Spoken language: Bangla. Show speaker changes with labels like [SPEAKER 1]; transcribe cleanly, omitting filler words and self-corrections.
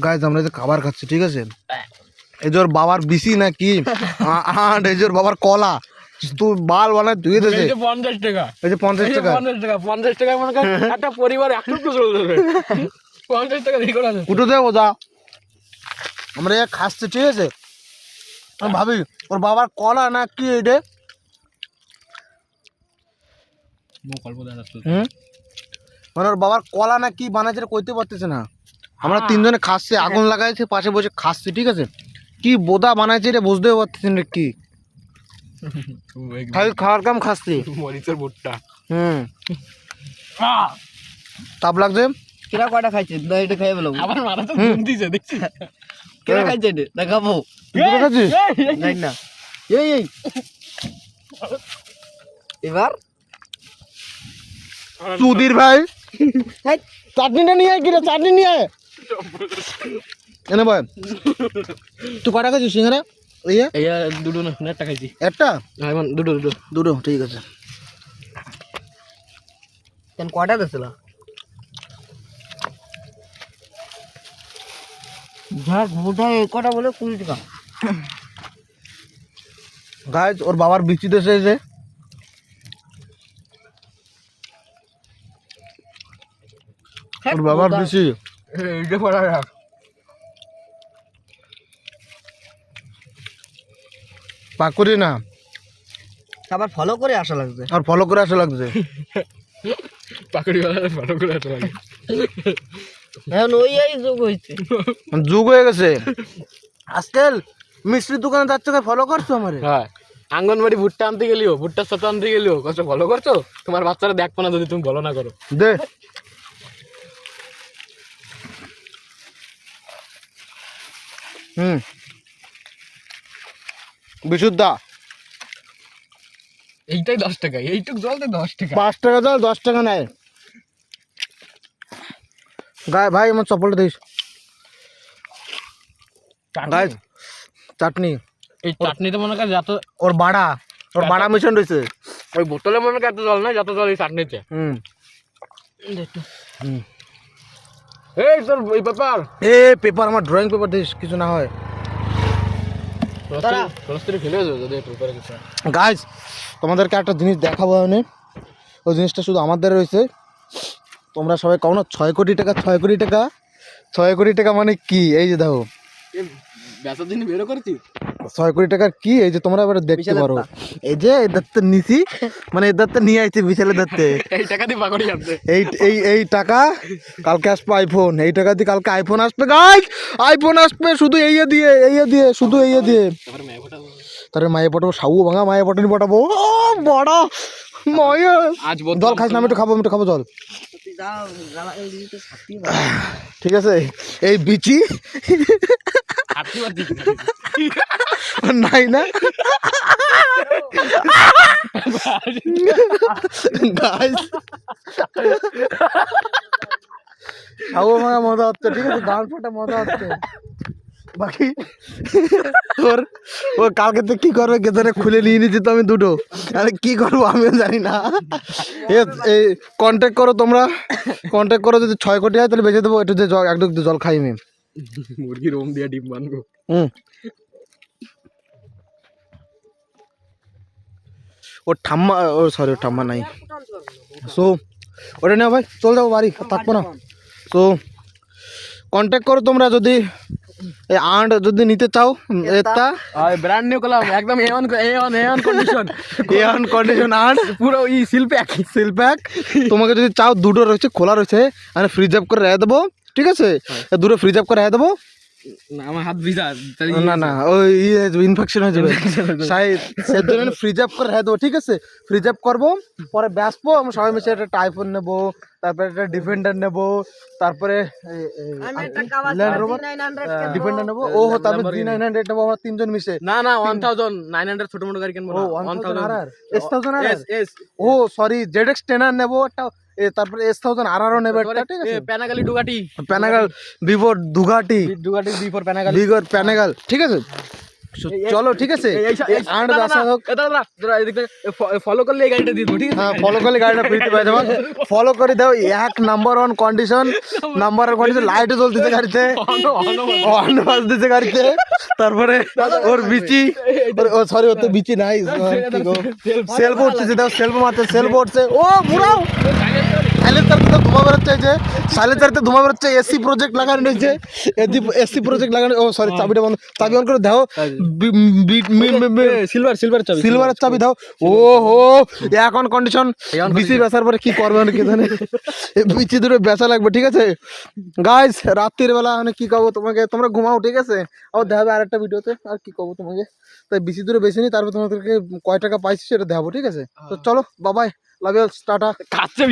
[SPEAKER 1] গাইস আমরা যে খাবার খাচ্ছি ঠিক আছে, এই যে ওর বাবার বিসি নাকি এই যে ওর বাবার কলা তুই বাল বানায় ধুয়ে দিয়েছে।
[SPEAKER 2] এই যে 50 টাকা,
[SPEAKER 1] এই যে 50 টাকা,
[SPEAKER 2] 50 টাকা মনে কর একটা পরিবার একটু চলে যাবে। 50 টাকা দিয়ে করা যায়।
[SPEAKER 1] কুটো দেবো যা, আমরা খাচ্ছি ঠিক আছে। আমি ভাবি ওর বাবার কলা না কি এটা, মানে ওর বাবার কলা না কি বানাইছে কইতে পারতেছে না। আমরা তিনজনে খাচ্ছি, আগুন লাগাইছে পাশে বসে খাচ্ছি ঠিক আছে। কি বোদা বানাইছে এটা বুঝতেও পারতেছি না কি, খালি খাওয়ার কাম খাচ্ছি।
[SPEAKER 2] মরিচের ভুট্টা
[SPEAKER 1] তাপ লাগছে।
[SPEAKER 3] কিরা কয়টা খাইছে এটা খাই বলো
[SPEAKER 2] আবার মাথা তো ঘুম দিছে দেখছি।
[SPEAKER 3] কিরা খাইছে এটা দেখাবো
[SPEAKER 1] দুটো খাচ্ছিস?
[SPEAKER 3] নাই না এই এই এবার
[SPEAKER 1] সুধীর ভাই চাটনিটা নিয়ে আয়, কিরে চাটনি নিয়ে আয় এনে ভাই। তুই কটা খাচ্ছিস সিঙ্গারা?
[SPEAKER 2] এই দুটো না একটা খাইছি।
[SPEAKER 1] একটা?
[SPEAKER 2] দুটো দুটো
[SPEAKER 1] দুটো ঠিক আছে।
[SPEAKER 3] কেন কয়টা দিছিল? ঝাড় মোটা কটা বলে 20 টাকা।
[SPEAKER 1] গাইজ ওর বাবার বিচি দেশে এসে ওর বাবার বিচি
[SPEAKER 2] এইটা পড়া রাখ।
[SPEAKER 1] পাকুড়ি না,
[SPEAKER 3] আবার ফলো করে আসা লাগবে।
[SPEAKER 1] আর ফলো করে আসা লাগছে।
[SPEAKER 2] পাকড়িওয়ালা ফটো করে আসতে লাগে।
[SPEAKER 3] এখন ওই যোগ হয়েছে,
[SPEAKER 1] যুগ হয়ে গেছে। আজকাল মিষ্টির দোকানে যাচ্ছে ফলো করছো আমারে?
[SPEAKER 2] হ্যাঁ, আঙ্গনবাড়ি ভুট্টা আনতে গেলিও, ভুট্টার সাথে আনতে গেলিও কত ফলো করছো। তোমার বাচ্চারা দেখবো না যদি তুমি ফলো না করো।
[SPEAKER 1] দে বিশুদ্ধা
[SPEAKER 2] এইটাই 10 টাকা, এইটুক জলতে 10 টাকা।
[SPEAKER 1] 5 টাকা দাও, 10 টাকা নেয়। গায়ে ভাই আমার চপ্পলটা দিস। গায়ে চাটনি,
[SPEAKER 2] এই চাটনিতে মনে কর যত
[SPEAKER 1] ওর বাড়া মিশন রয়েছে।
[SPEAKER 2] ওই বোতলে মনে কর এত জল নাই যত জল এই চাটনিতে। এই তোর এই পেপার
[SPEAKER 1] পেপার আমার ড্রয়িং পেপার দিস, কিছু না হয়।
[SPEAKER 2] ফেলে যাবে যদি পেপারে কিছু।
[SPEAKER 1] গাইজ তোমাদেরকে একটা জিনিস দেখাবো আমি, ওই জিনিসটা শুধু আমাদের রয়েছে। তোমরা সবাই কখনো 6 কোটি টাকা 6 কোটি টাকা 6 কোটি টাকা মানে কি, এই যে দেখো
[SPEAKER 2] বেচার দিন বেরো করছি
[SPEAKER 1] 6 কোটি টাকার কি, এই যে তোমরা এবার দেখতে পারো। এই যে এদারতে নিছি, মানে এদারতে নিয়ে আইছে বিশালের দাঁতে।
[SPEAKER 2] এই টাকা দিয়ে পাকড়ি আনতে।
[SPEAKER 1] এই টাকা কালকে আসবে আইফোন, এই টাকা দিয়ে কালকে আইফোন আসবে। গাইজ আইফোন আসবে শুধু এই দিয়ে শুধু এই দিয়ে। তারপরে মায়ে পাঠাবো, সাউ ভাঙা মায়ে পাঠানি পাঠাবো। বড় মায়ে
[SPEAKER 2] আজ
[SPEAKER 1] জল খাস না? আমি একটু খাবো জল। ঠিক আছে, এই বিচি নাই না গাইজ সাউ ভাঙা মজা হচ্ছে, ঠিক আছে, গান ফাটা মজা হচ্ছে। বাকি ওর কালকে তো কি করবে গেদারে খুলে নিয়ে নিচ্ছি তো আমি দুটো, আরে কি করবো আমিও জানি না। এই কন্ট্যাক্ট করো, তোমরা কন্ট্যাক্ট করো, যদি 6 কোটি হয় তাহলে বেঁচে দেবো। একটু যে জল, একটু জল খাই আমি।
[SPEAKER 2] মুরগির ওম দিয়া ডিম বানবো।
[SPEAKER 1] ওর ঠাম্মা, ও সরি ওর ঠাম্মা নাই। সো ওটা নেও ভাই, চল যাবো বাড়ি, থাকবো না। তো কন্ট্যাক্ট করো তোমরা যদি এই আন্ড যদি নিতে চাও। এটা
[SPEAKER 2] ব্র্যান্ড নিউ কলাম একদম এ1
[SPEAKER 1] কন্ডিশন আন্ড
[SPEAKER 2] পুরো ই সিল
[SPEAKER 1] প্যাক। তোমাকে যদি চাও দুটো রয়েছে, খোলা রয়েছে, আমি ফ্রিজ আপ করে রেখে দেবো, ঠিক আছে? দুটো ফ্রিজ আপ করে রেখে দেবো।
[SPEAKER 2] আমার হাত ভিজা
[SPEAKER 1] না ওই ইনফেকশন হয়ে যাবে, সেই জন্য ফ্রিজ আপ করে রেখে দেবো, ঠিক আছে? ফ্রিজ আপ করবো, পরে বেসবো। আমরা সবাই মিশে একটা আইফোন নেবো, তারপরে একটা ডিফেন্ডার নেবো, তারপরে ল্যান্ড রোভার ডিফেন্ডার নেবো। ও তারপরে 3900 নেবো আমরা তিনজন মিশে।
[SPEAKER 2] না 1900 ছোট মোটো গাড়ি কিনবো না।
[SPEAKER 1] 1000 ও সরি ZX 10R নেবো একটা, তারপরে S1000 RR নেবো একটা, ঠিক আছে?
[SPEAKER 2] প্যানাগালি ডুগাটি
[SPEAKER 1] প্যানাগাল ভিভো ডুগাটি
[SPEAKER 2] বিফোর প্যানাগালি
[SPEAKER 1] ভিভোর প্যানাগাল, ঠিক আছে? চলো ঠিক আছে আন্ড দাসা হোক
[SPEAKER 2] ফলো করলে এই গাড়িটা দিয়ে দেবো ঠিক আছে
[SPEAKER 1] হ্যাঁ ফলো করলে গাড়িটা ফ্রিতে পেয়ে যাবেন ফলো করে দাও এক নাম্বার ওয়ান কন্ডিশন লাইটও জ্বলতেছে গাড়িতে হর্ন বাজতেছে গাড়িতে তারপরে ওর বিচি ও সরি ওর তো বিচি নাই সেলফ উঠতেছে দাও সেলফ মারতে সেলফ উঠছে ও বুড়াও সাইলেন্সার ধোঁয়া বেরোচ্ছে এই যে সাইলেন্সারতে ধোঁয়া বেরোচ্ছে এসি প্রজেক্ট লাগানো রয়েছে এসি প্রজেক্ট লাগানো ও সরি চাবিটা বন্ধ চাবি অন করে দাও সিলভারের চাবি দাও ও হো এখন কন্ডিশন বিসি বেচার পরে কি করবে কি জানে বিচি দুটো বেচা লাগবে ঠিক আছে গাইস রাত্রির বেলা মানে কি কব তোমাকে তোমরা ঘুমাও ঠিক আছে আবার দেখাবে আরেকটা ভিডিওতে আর কি কব তোমাকে তাই বিচি দুটো বেশি নি তারপর তোমাদেরকে কয় টাকা পাইছি সেটা দেখাবো ঠিক আছে তো চলো বাবাই লাভ ইউ টাটা
[SPEAKER 2] কাছে